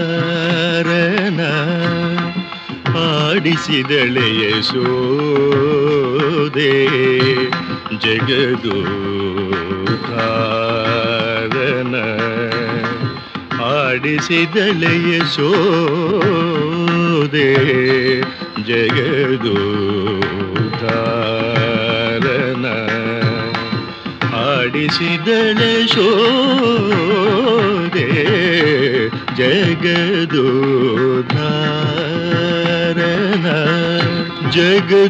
ಜಗದೂಧಾರನ ಆಡಿಸಿದಳೆ ಯಶೋದೆ ಜಗದೂಧಾರನ ಆಡಿಸಿದಳೆ ಯಶೋದೆ ಜಗದೂಧಾರನ ಆಡಿಸಿದಳೆ ಯಶೋದೆ ಜಗದೂಧಾರನ ಜಗದೂಧಾರನ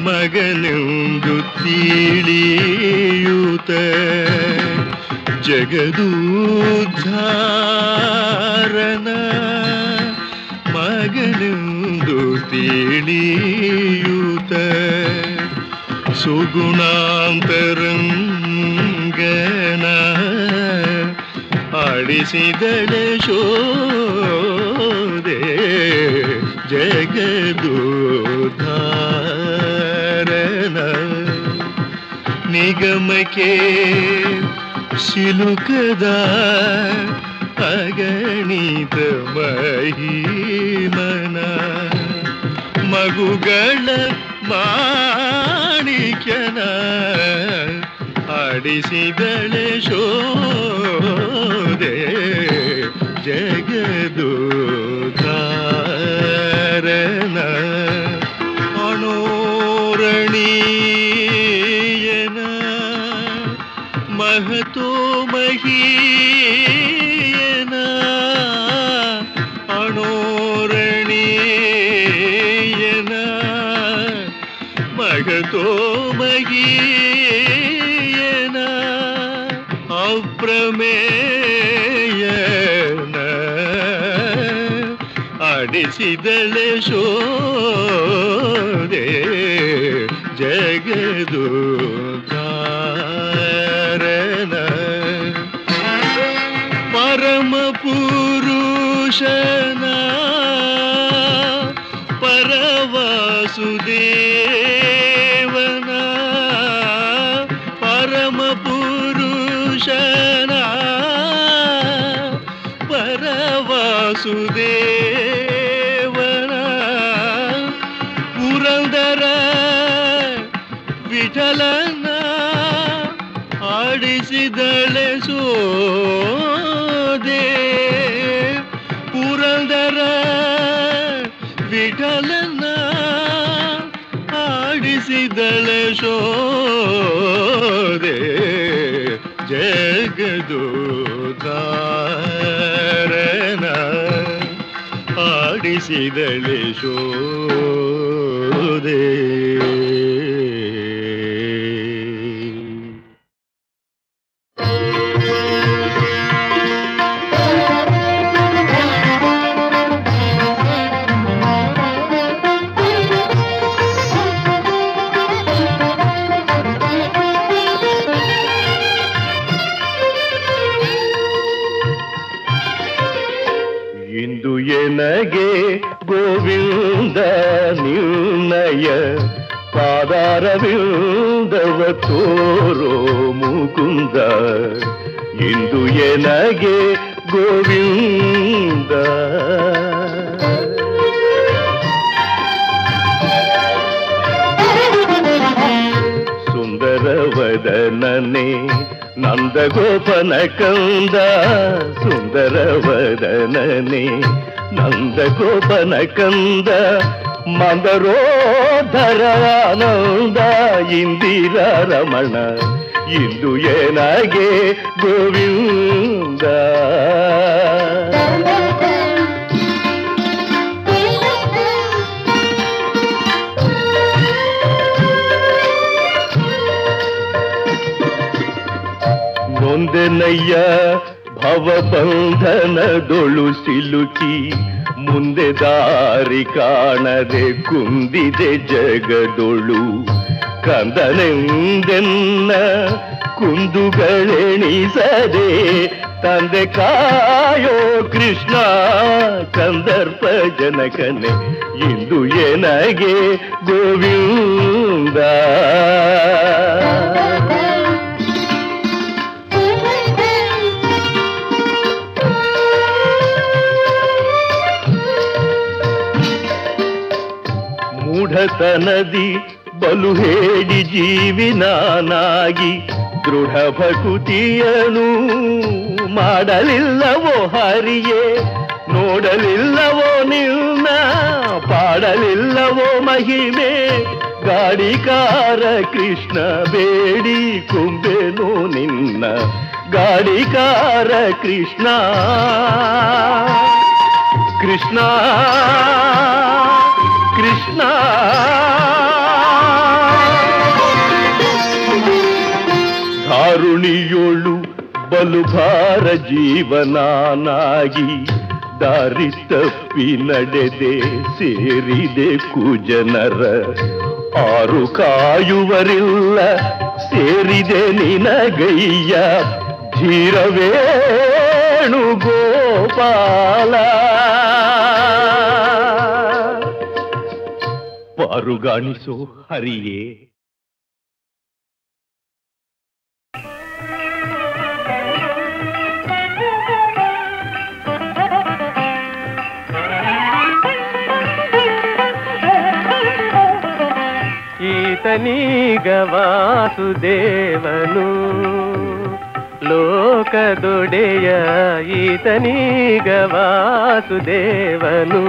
ಮಗನೆಂದು ತಿಳಿಯೂತ ಜಗದೂಧಾರನ ಮಗನೆಂದು ತಿಳಿಯೂತ ಸುಗುಣಾಂತರಂಗನ ಆಡಿಸಿದಳೆ ಯಶೋದೆ ಜಗದೂಧಾರನ ನಿಗಮಕ್ಕೆ ಸಿಲುಕದ ಅಗಣಿತ ಮಹಿಮನ ಮಗುಗಳ ಮಾಣಿಕ್ಯನ ಆಡಿಸಿದಳೆ ಯಶೋದೆ ಜಗದೂಧಾರನ ಅಣೋರಣೀಯನ ಮಹತೋ ಮಹೀಯನ ಅಣೋರಣೀಯನ ಮಹತೋ ಮಹೀಯನ ಅಪ್ರಮೇಯನ ಆಡಿಸಿದಳೆ ಯಶೋದೆ ಜಗದೂಧಾರನ ಪರಮ ಪುರುಷನ ಪರವಾಸುದೇವನ ಪರಮ ಪುರುಷನ ಪರವಾಸುದೇವನ ಪುರಂದರ ವಿಠಲನ ಆಡಿಸಿದಳೆ ಯಶೋದೆ ಪುರಂದರ ವಿಠಲನ ಆಡಿಸಿದಳೆ ಯಶೋದೆ ಜಗದೂಧಾರನ ಆಡಿಸಿದಳೆ ಯಶೋದೆ ಇಂದು ಎನಗೆ ಗೋವಿಂದ ನಿರ್ಣಯ ಪಾದಾರವಿಂದವ ತೋರೋ ಮುಕುಂದ ಇಂದು ಎನಗೆ ಗೋವಿಂದ ಸುಂದರವದನನೆ ನಂದಗೋಪನ ಕಂದ ಸುಂದರವದನನೆ ನಂದಗೋಪನ ಕಂದ ಮಂದರೋಧರ ಆನಂದ ಇಂದಿರಾ ರಮಣ ಇಂದು ಏನಾಗೆ ಗೋವಿಂದ ನೊಂದೆನಯ್ಯ ಭವಬಂಧನದೊಳು ಸಿಲುಕಿ ಮುಂದೆ ದಾರಿ ಕಾಣದೆ ಕುಂದಿದೆ ಜಗದೊಳು ಕಂದನೆಂದೆನ್ನ ಕುಂದುಗಳೆಣಿಸದೆ ತಂದೆ ಕಾಯೋ ಕೃಷ್ಣ ಕಂದರ್ಪ ಜನಕನೆ ಇಂದು ಎನಗೆ ಗೋವಿಂದ ಆತನದಿ ಬಲು ಹೇಳಿ ಜೀವಿನಾನಾಗಿ ದೃಢ ಭಕುತಿಯನು ಮಾಡಲಿಲ್ಲವೋ ಹರಿಯೇ, ನೋಡಲಿಲ್ಲವೋ ನಿನ್ನ ಪಾಡಲಿಲ್ಲವೋ ಮಹಿಮೆ. ಗಾಡಿಕಾರ ಕೃಷ್ಣ ಬೇಡಿ ಕುಂಬೆನು ನಿನ್ನ, ಗಾಡಿಕಾರ ಕೃಷ್ಣ ಕೃಷ್ಣ ಕೃಷ್ಣ. ಧಾರುಣಿಯೋಳು ಬಲು ಭಾರ ಜೀವನಾನಾಗಿ ದಾರಿ ತಪ್ಪಿ ನಡೆದೆ ಸೇರಿದೆ ಕುಜನರ. ಆರು ಕಾಯುವರಿಲ್ಲ ಸೇರಿದೆ ನಿನಗಯ್ಯ, ಧೀರವೇಣು ಗೋಪಾಲ. ಪಾರುಗಾಣಿಸೋ ಹರಿಯೇ. ಈತನೀಗ ವಾಸುದೇವನು ಲೋಕದೊಡೆಯ, ಈತನೀಗ ವಾಸುದೇವನು.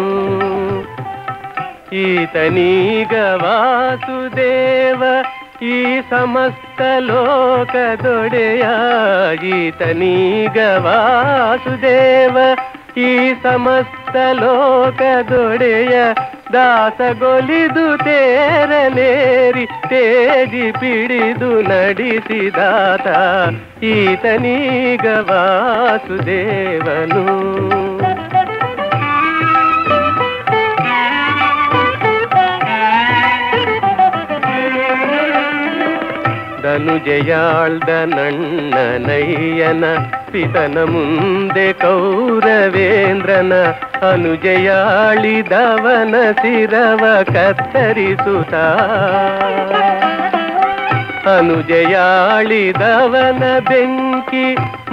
ಈತನೀಗ ವಾಸುದೇವ ಈ ಸಮಸ್ತ ಲೋಕದೊಡೆಯ, ಈತನೀಗ ವಾಸುದೇವ ಈ ಸಮಸ್ತ ಲೋಕದೊಡೆಯ. ದಾಸಗೊಲಿದು ತೇರಲೇರಿ ತೇಜಿ ಪಿಡಿದು ನಡೆಸಿದಾತ, ಈತನೀಗ ವಾಸುದೇವನು. ಧನುಜಯಾಳ್ದ ನಣ್ಣನಯ್ಯನ ಪಿತನ ಮುಂದೆ ಕೌರವೇಂದ್ರನ ಅನುಜಯಾಳಿದವನ ಶಿರವ ಕತ್ತರಿಸುತ್ತ, ಅನುಜಯಾಳಿದವನ ಬೆಂಕಿ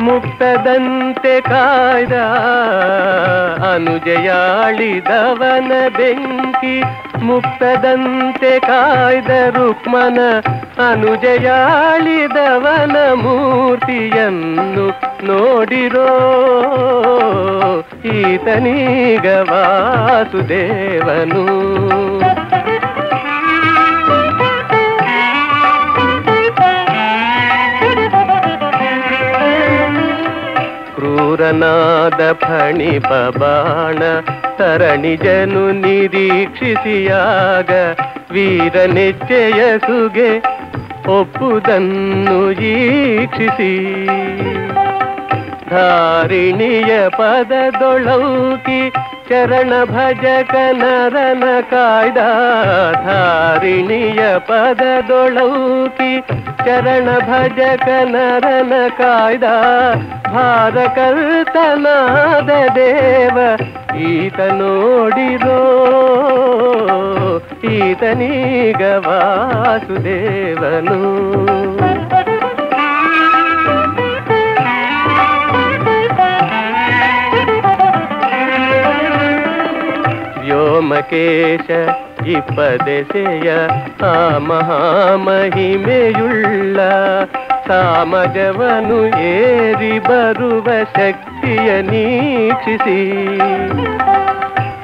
ಮುಕ್ತದಂತೆ ಕಾಯ್ದ, ಅನುಜಯಾಳಿದವನ ಬೆಂಕಿ ಮುಕ್ತದಂತೆ ಕಾಯ್ದ ರುಕ್ಮನ ಅನುಜಯಾಳಿದವನ ಮೂರ್ತಿಯನ್ನು ನೋಡಿರೋ, ಈತನೀಗ ವಾಸುದೇವನು. ಕ್ರೂರನಾದ ಫಣಿಪ ಬಾಣ ತರಣಿಜನು ನಿರೀಕ್ಷಿಸಿಯಾಗ, ವೀರನೆಚ್ಚೆಯ ಸುಗೆ ಒಪ್ಪುದನ್ನು ಈಕ್ಷಿಸಿ, ಧಾರಿಣಿಯ ಪದದೊಳೌಕಿ ಚರಣ ಭಜಕ ನರನ ಕಾಯ್ದ, ಧಾರಿಣಿಯ ಪದದೊಳೌಕಿ ಚರಣ ಭಜಕ ನರನ ಕಾಯ್ದ. ಭಾರಕರ್ತನಾದ ದೇವ ಈತ ನೋಡಿರೋ, ಈತನೀಗ ವಾಸುದೇವನು. ವ್ಯೋಮಕೇಶ ಇಪ್ಪದೆಸೆಯ ಆ ಮಹಾಮಹಿಮೆಯುಳ್ಳ, ಸಾಮಜವನು ಏರಿ ಬರುವ ಶಕ್ತಿಯ ನೀಕ್ಷಿಸಿ,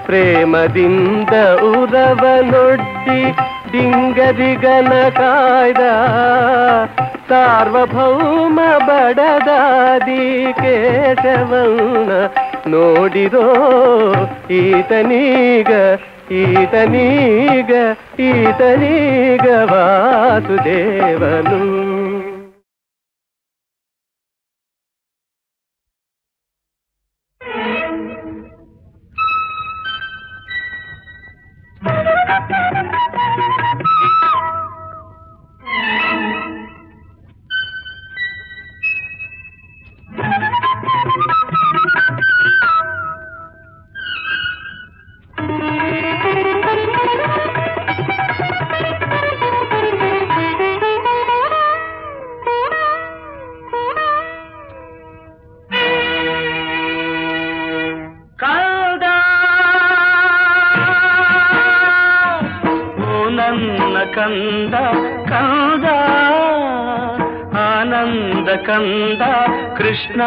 ಪ್ರೇಮದಿಂದ ಉರವನೊಡ್ಡಿ ಡಿಂಗರಿಗನ ಕಾಯ್ದ, ಸಾರ್ವಭೌಮ ಬಡದಾದಿ ಕೇಶವನ ನೋಡಿರೋ, ಈತನೀಗ ಈತನೀಗ ಈತನೀಗ ವಾಸುದೇವನು. ಕಂದ ಕೃಷ್ಣ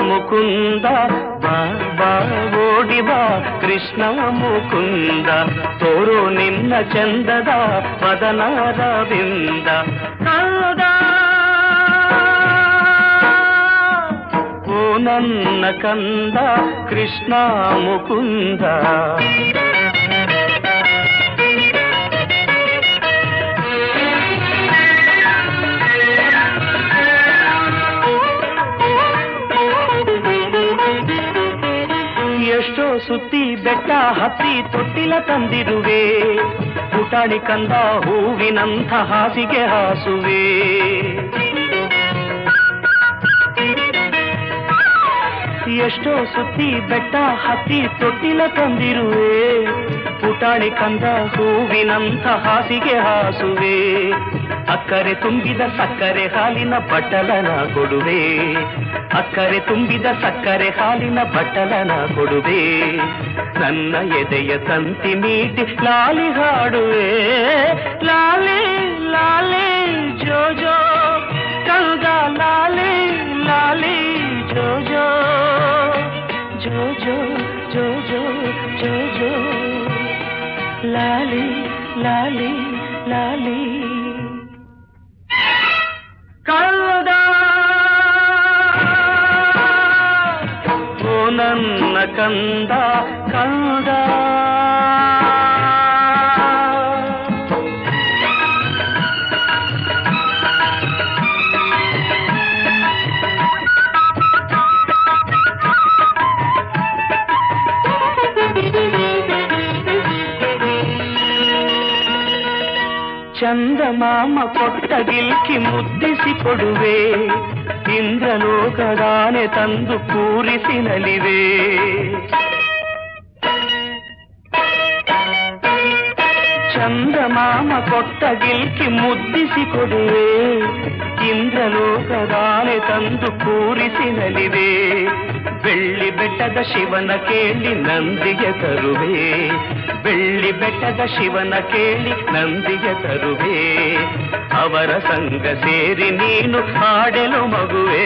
ಮುಕುಂದ ಬಾ ಬಾ ಓಡಿ ಬಾ ಕೃಷ್ಣ ಮುಕುಂದ ತೋರು ನಿನ್ನ ಚಂದದ ವದನರವಿಂದ ಕಂದ ಓ ನನ್ನ ಕಂದ ಕೃಷ್ಣ ಮುಕುಂದ ಎಷ್ಟೋ ಸುತ್ತಿ ಬೆಟ್ಟ ಹತ್ತಿ ತೊಟ್ಟಿಲ ತಂದಿರುವೆ ಪುಟಾಣಿ ಕಂದ ಹೂವಿನಂಥ ಹಾಸಿಗೆ ಹಾಸುವೆ ಎಷ್ಟೋ ಸುತ್ತಿ ಬೆಟ್ಟ ಹತ್ತಿ ತೊಟ್ಟಿಲ ತಂದಿರುವೆ ಪುಟಾಣಿ ಕಂದ ಹೂವಿನಂಥ ಹಾಸಿಗೆ ಹಾಸುವೆ ಅಕ್ಕರೆ ತುಂಬಿದ ಸಕ್ಕರೆ ಹಾಲಿನ ಬಟ್ಟಲನ ಕೊಡುವೆ ಅಕ್ಕರೆ ತುಂಬಿದ ಸಕ್ಕರೆ ಹಾಲಿನ ಬಟ್ಟಲನ ಕೊಡುವೆ ನನ್ನ ಎದೆಯ ತಂತಿ ಮೀಟಿ ಲಾಲಿ ಹಾಡುವೆ ಲಾಲಿ ಲಾಲಿ ಜೋ ಜೋ ಕಂದ ಲಾಲಿ ಲಾಲಿ ಜೋ ಜೋ ಜೋ ಜೋ ಜೋ ಜೋ ಜೋ ಜೋ ಲಾಲಿ ಲಾಲಿ ಲಾಲಿ ಕಂದ ಓ ನನ್ನ ಕಂದ ಕಂದ ಚಂದಮಾಮ ಕೊಟ್ಟ ಗಿಲ್ಕಿ ಮುದ್ದಿಸಿ ಕೊಡುವೆ ಇಂದ್ರಲೋಕದಾನೆ ತಂದು ಕೂರಿಸಿ ನಲಿವೆ ಚಂದಮಾಮ ಕೊಟ್ಟ ಗಿಲ್ಕಿ ಮುದ್ದಿಸಿ ಕೊಡುವೆ ಇಂದ್ರಲೋಕದಾನೆ ತಂದು ಕೂರಿಸಿ ನಲಿವೆ ಬೆಳ್ಳಿ ಬೆಟ್ಟದ ಶಿವನ ಕೇಳಿ ನಂದಿಗೆ ತರುವೆ ಬೆಳ್ಳಿ ಬೆಟ್ಟದ ಶಿವನ ಕೇಳಿ ನಂದಿಗೆ ತರುವೆ ಅವರ ಸಂಗ ಸೇರಿ ನೀನು ಹಾಡೆಲು ಮಗುವೆ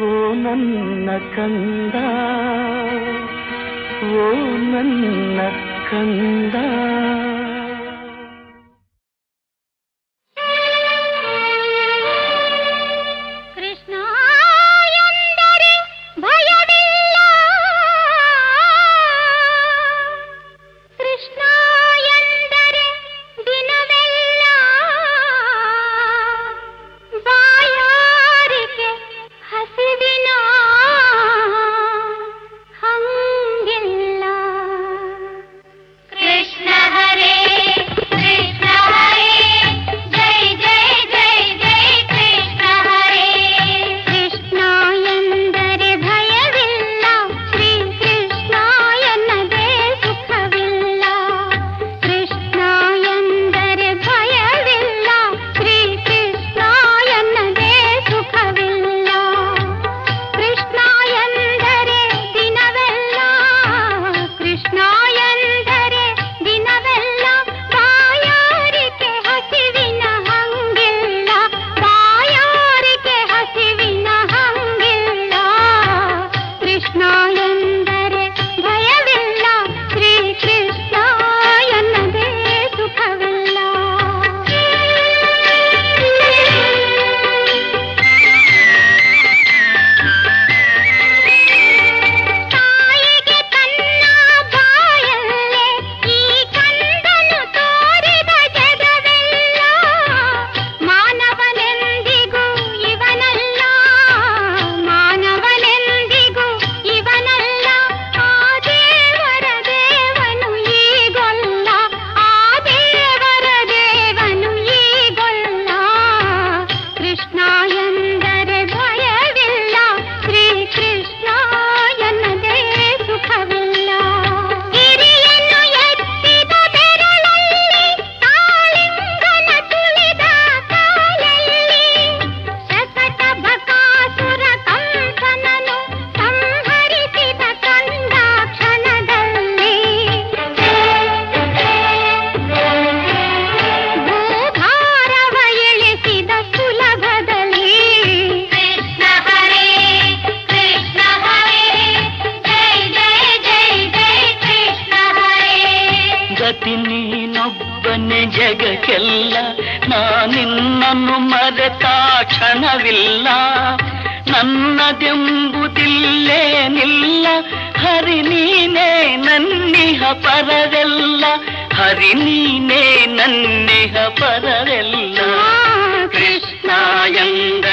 ಓ ನನ್ನ ಕಂದ ಓ ನನ್ನ ಕಂದ Krishna ಭಿನ್ನವಿಲ್ಲ ನನ್ನದೆಂಬುದಿಲ್ಲೇನಿಲ್ಲ ಹರಿ ನೀನೇ ನನ್ನಿಹ ಪರರೆಲ್ಲ ಹರಿ ನೀನೇ ನನ್ನಿಹ ಪರರೆಲ್ಲ ಕೃಷ್ಣ ಎಂದ